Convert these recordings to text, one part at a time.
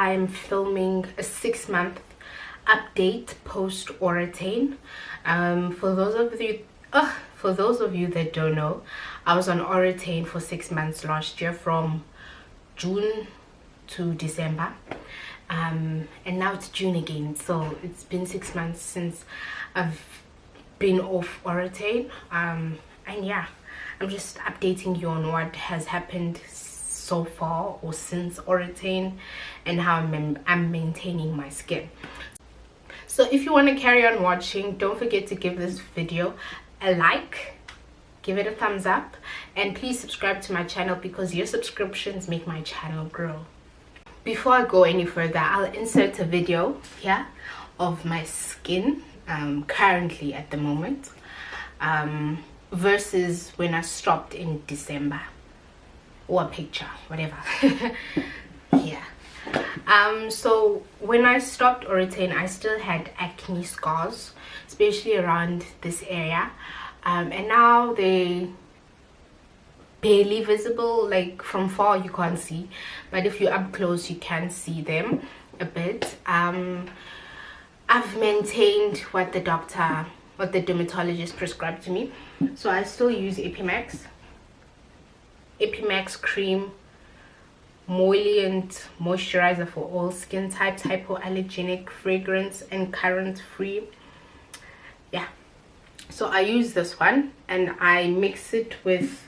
I'm filming a 6-month update post Oratane. For those of you that don't know, I was on Oratane for 6 months last year, from June to December, and now it's June again, so it's been 6 months since I've been off Oratane. And yeah, I'm just updating you on what has happened so far or since Oratane and how I'm maintaining my skin. So if you want to carry on watching, don't forget to give this video a like, give it a thumbs up, and please subscribe to my channel because your subscriptions make my channel grow. Before I go any further, I'll insert a video here of my skin currently at the moment versus when I stopped in December, or a picture, whatever. Yeah. So when I stopped Oratane, I still had acne scars, especially around this area, and now they barely visible. Like from far you can't see, but if you're up close you can see them a bit. I've maintained what the dermatologist prescribed to me, so I still use Epimax cream, emollient moisturizer for all skin types, hypoallergenic, fragrance and current free. Yeah, so I use this one and I mix it with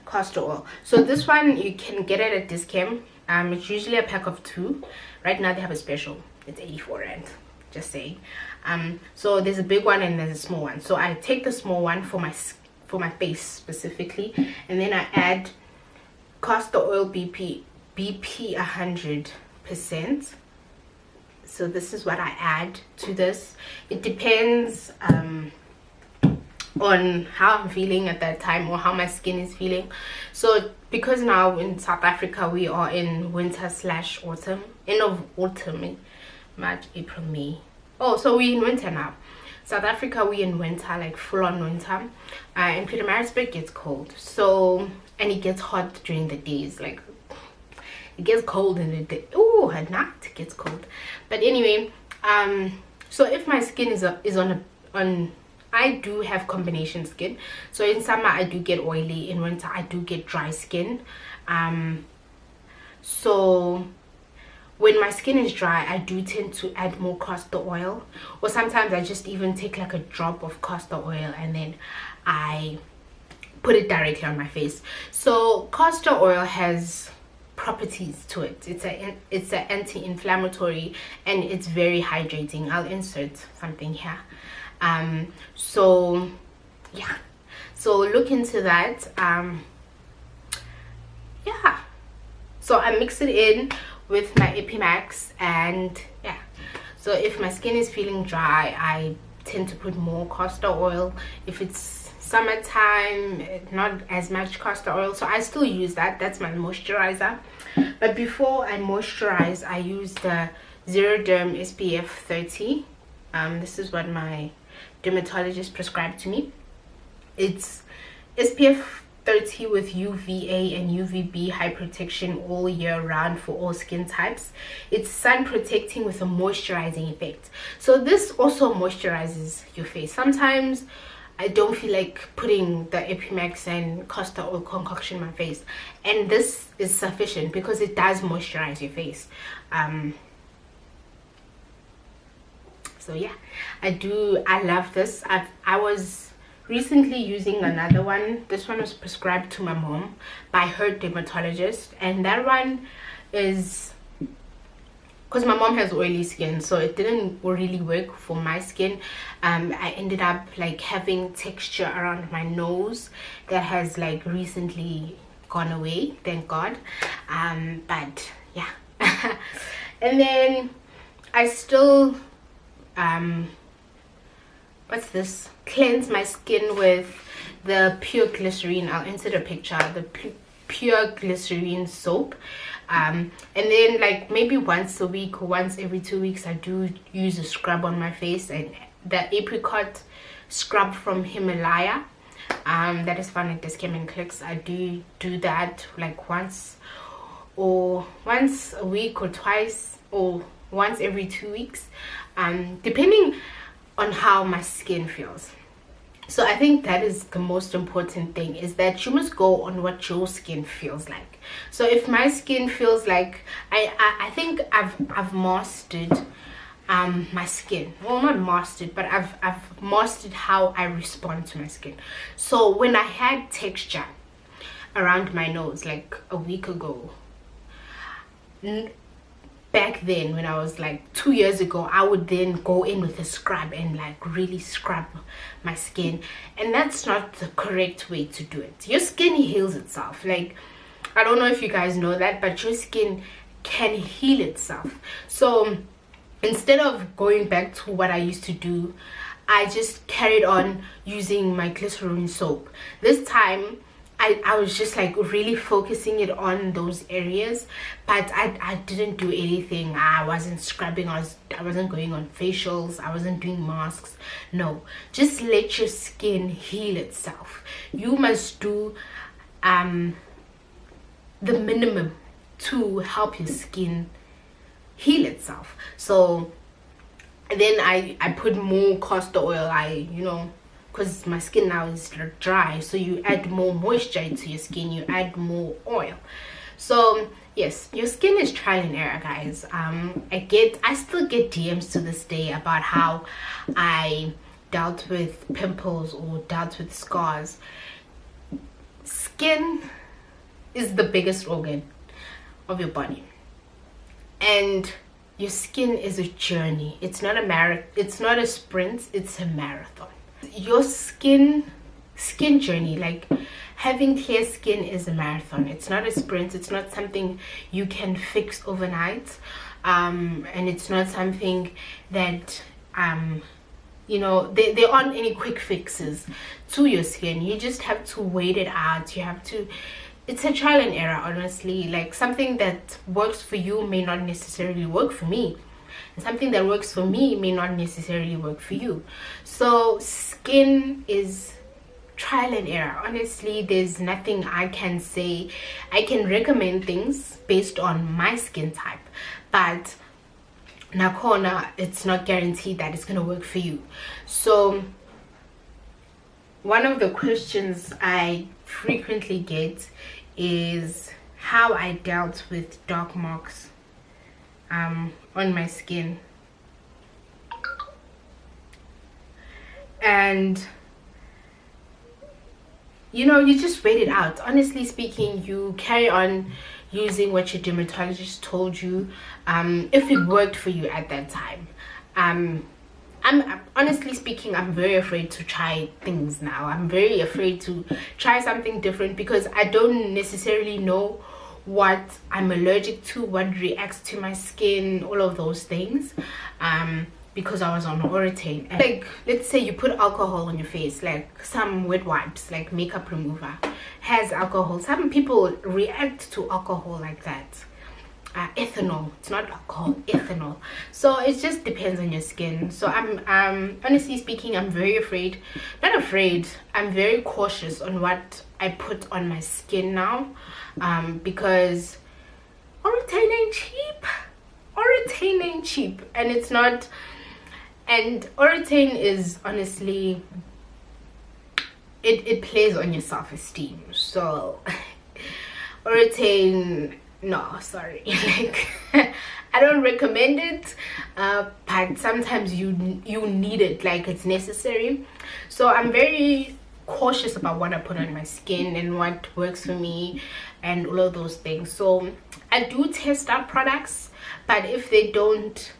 castor oil. So this one you can get it at Discount. It's usually a pack of 2. Right now they have a special, it's 84 rand, just saying. So there's a big one and there's a small one. So I take the small one for my face specifically, and then I add castor oil BP 100%. So this is what I add to this. It depends on how I'm feeling at that time or how my skin is feeling. So because now in South Africa we are in winter / autumn, end of autumn, March, April, May. Oh, so we're in winter now. South Africa, we in winter, like full-on winter. And Pietermaritzburg gets cold, so, and it gets hot during the days. Like it gets cold in the day. Oh, at night it gets cold. But anyway, so if my skin is on I do have combination skin. So in summer I do get oily, in winter I do get dry skin. So when my skin is dry, I do tend to add more castor oil, or sometimes I just even take like a drop of castor oil and then I put it directly on my face. So castor oil has properties to it. It's an anti-inflammatory and it's very hydrating. I'll insert something here. So yeah, so look into that. Yeah, so I mix it in with my Epimax, and yeah, so if my skin is feeling dry, I tend to put more castor oil. If it's summertime, not as much castor oil, so I still use that. That's my moisturizer. But before I moisturize, I use the Xeroderm SPF 30. This is what my dermatologist prescribed to me. It's SPF 30 with UVA and UVB high protection all year round for all skin types. It's sun protecting with a moisturizing effect. So this also moisturizes your face. Sometimes I don't feel like putting the Epimax and castor oil concoction on my face, and this is sufficient because it does moisturize your face. So yeah, I love this. I was recently using another one. This one was prescribed to my mom by her dermatologist, and that one is because my mom has oily skin, so it didn't really work for my skin. I ended up like having texture around my nose that has like recently gone away, thank God. But yeah. And then I still what's this, cleanse my skin with the pure glycerine. I'll insert a picture. The pure glycerine soap, and then like maybe once a week or once every 2 weeks I do use a scrub on my face, and the apricot scrub from Himalaya, that is found at Discount Clicks. I do that like once a week or twice or once every 2 weeks, depending on how my skin feels. So I think that is the most important thing, is that you must go on what your skin feels like. So if my skin feels like, I think I've mastered my skin. Well, not mastered, but I've mastered how I respond to my skin. So when I had texture around my nose like a week ago, back then, when I was like 2 years ago, I would then go in with a scrub and like really scrub my skin, and that's not the correct way to do it. Your skin heals itself. Like, I don't know if you guys know that, but your skin can heal itself. So instead of going back to what I used to do, I just carried on using my glycerin soap. This time I was just like really focusing it on those areas, but I didn't do anything. I wasn't scrubbing, I wasn't going on facials, I wasn't doing masks. No, just let your skin heal itself. You must do the minimum to help your skin heal itself. So then I put more castor oil. Because my skin now is dry, so you add more moisture into your skin, you add more oil. So yes, your skin is trial and error, guys. I still get DMs to this day about how I dealt with pimples or dealt with scars. Skin is the biggest organ of your body, and your skin is a journey. It's not a sprint, it's a marathon. Your skin journey, like having clear skin, is a marathon. It's not a sprint. It's not something you can fix overnight, and it's not something that there aren't any quick fixes to your skin. You just have to wait it out. It's a trial and error, honestly. Like, something that works for you may not necessarily work for me. Something that works for me may not necessarily work for you. So skin is trial and error. Honestly, there's nothing I can say. I can recommend things based on my skin type, but nakona, it's not guaranteed that it's gonna work for you. So one of the questions I frequently get is how I dealt with dark marks on my skin. And you just wait it out. Honestly speaking, you carry on using what your dermatologist told you, if it worked for you at that time. I'm honestly speaking, I'm very afraid to try things now. I'm very afraid to try something different, because I don't necessarily know what I'm allergic to, what reacts to my skin, all of those things, because I was on Oratane. Like, let's say you put alcohol on your face, like some wet wipes, like makeup remover has alcohol. Some people react to alcohol like that. Ethanol, it's not alcohol, ethanol. So it just depends on your skin. So I'm honestly speaking, I'm very afraid, not afraid, I'm very cautious on what I put on my skin now, because Oratane ain't cheap. Oratane ain't cheap, and it's not. And Oratane is honestly, it plays on your self-esteem. So Oratane, no, sorry. Like, I don't recommend it, but sometimes you need it, like it's necessary. So I'm very cautious about what I put on my skin and what works for me and all of those things. So I do test out products, but if they don't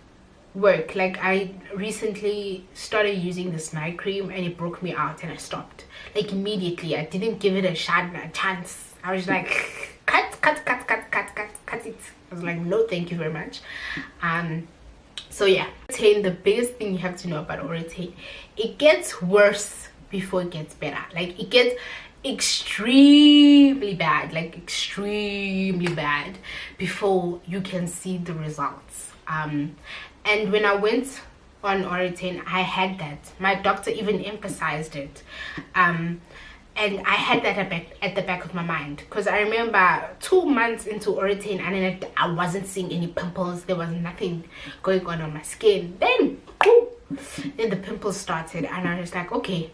work, like I recently started using this night cream and it broke me out and I stopped, like immediately. I didn't give it a chance. I was like, cut it. I was like, no, thank you very much. So yeah, Oratane, the biggest thing you have to know about Oratane, it gets worse before it gets better. Like, it gets extremely bad, like extremely bad, before you can see the results. And when I went on Oratane, I had that. My doctor even emphasized it. and I had that at the back of my mind, because I remember 2 months into Oratane, and I wasn't seeing any pimples. There was nothing going on my skin. Then the pimples started, and I was like, okay,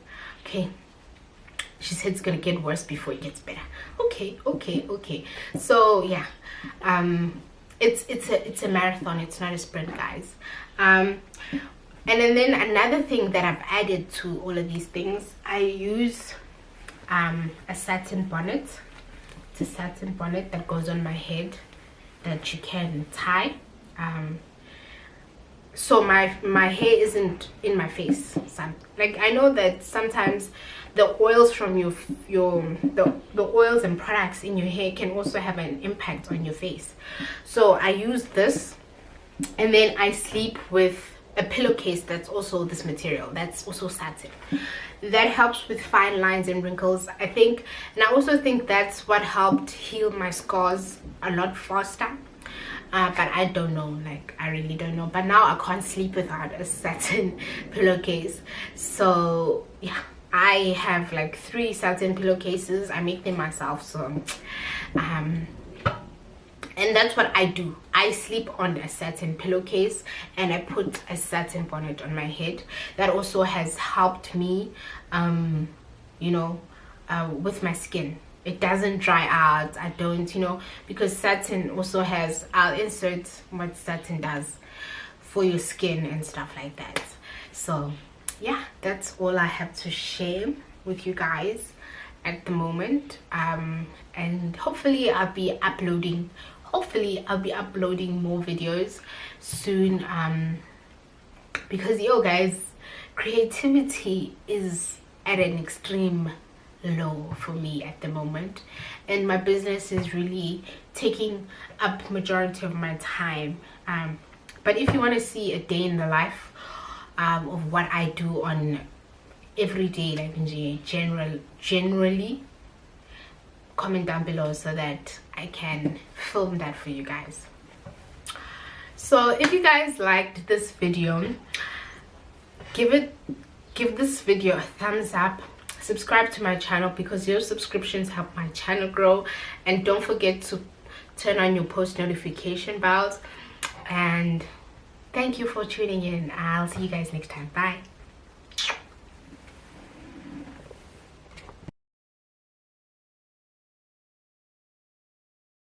she said it's gonna get worse before it gets better. Okay. So yeah, it's a marathon, it's not a sprint, guys. And then another thing that I've added to all of these things, I use a satin bonnet. It's a satin bonnet that goes on my head that you can tie. So my hair isn't in my face. Like, I know that sometimes the oils from the oils and products in your hair can also have an impact on your face. So I use this, and then I sleep with a pillowcase that's also this material, that's also satin. That helps with fine lines and wrinkles, I think. And I also think that's what helped heal my scars a lot faster. But I don't know, like, I really don't know. But now I can't sleep without a satin pillowcase. So yeah, I have like 3 satin pillowcases. I make them myself. So and that's what I do. I sleep on a satin pillowcase, and I put a satin bonnet on my head. That also has helped me with my skin. It doesn't dry out. I don't, because satin also has, I'll insert what satin does for your skin and stuff like that. So yeah, that's all I have to share with you guys at the moment. And hopefully I'll be uploading more videos soon, because guys, creativity is at an extreme low for me at the moment, and my business is really taking up majority of my time. But if you want to see a day in the life of what I do on everyday, like generally, comment down below so that I can film that for you guys. So if you guys liked this video, give this video a thumbs up. Subscribe to my channel, because your subscriptions help my channel grow. And don't forget to turn on your post notification bells. And thank you for tuning in. I'll see you guys next time. Bye.